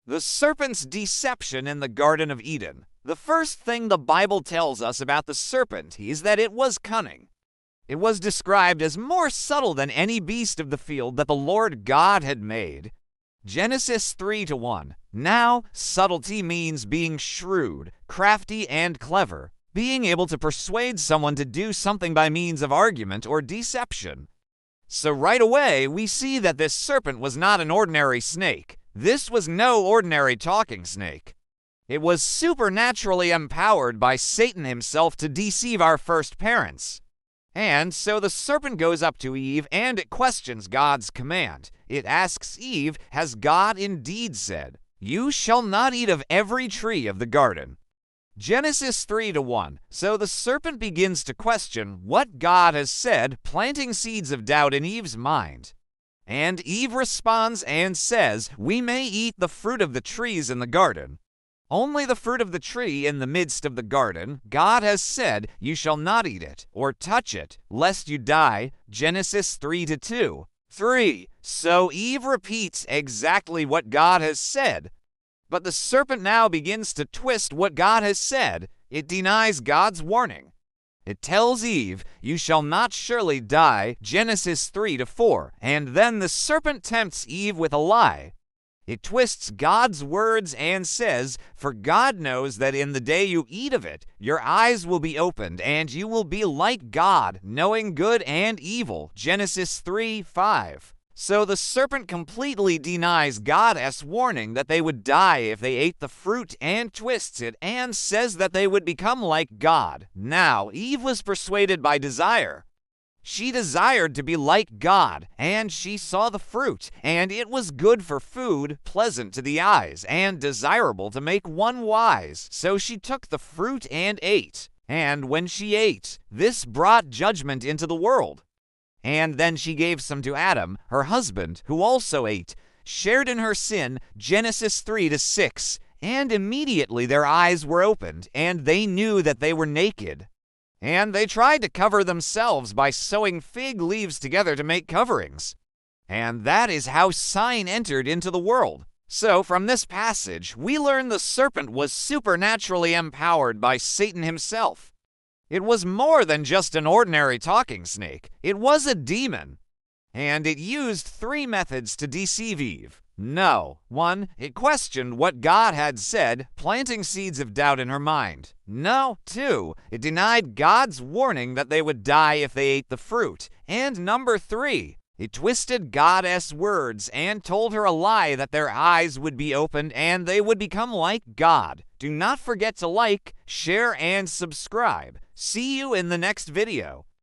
The serpent's deception in the Garden of Eden. The first thing the Bible tells us about the serpent is that it was cunning. It was described as more subtle than any beast of the field that the Lord God had made. Genesis 3:1. Now, subtlety means being shrewd, crafty, and clever, being able to persuade someone to do something by means of argument or deception. So right away, we see that this serpent was not an ordinary snake. This was no ordinary talking snake. It was supernaturally empowered by Satan himself to deceive our first parents. And so the serpent goes up to Eve and it questions God's command. It asks Eve, has God indeed said, "You shall not eat of every tree of the garden"? Genesis 3:1. So the serpent begins to question what God has said, planting seeds of doubt in Eve's mind. And Eve responds and says, "We may eat the fruit of the trees in the garden. Only the fruit of the tree in the midst of the garden, God has said, you shall not eat it, or touch it, lest you die." Genesis 3:2. 3. So Eve repeats exactly what God has said. But the serpent now begins to twist what God has said. It denies God's warning. It tells Eve, "You shall not surely die," Genesis 3:4. And then the serpent tempts Eve with a lie. It twists God's words and says, "For God knows that in the day you eat of it, your eyes will be opened, and you will be like God, knowing good and evil." Genesis 3:5. So the serpent completely denies God's warning that they would die if they ate the fruit and twists it and says that they would become like God. Now, Eve was persuaded by desire. She desired to be like God, and she saw the fruit, and it was good for food, pleasant to the eyes, and desirable to make one wise. So she took the fruit and ate. And when she ate, this brought judgment into the world. And then she gave some to Adam, her husband, who also ate, shared in her sin, Genesis 3:6. And immediately their eyes were opened, and they knew that they were naked. And they tried to cover themselves by sewing fig leaves together to make coverings. And that is how sin entered into the world. So from this passage, we learn the serpent was supernaturally empowered by Satan himself. It was more than just an ordinary talking snake. It was a demon. And it used 3 methods to deceive Eve. No. 1. It questioned what God had said, planting seeds of doubt in her mind. No. 2. It denied God's warning that they would die if they ate the fruit. And number 3. It twisted God's words and told her a lie that their eyes would be opened and they would become like God. Do not forget to like, share, and subscribe. See you in the next video.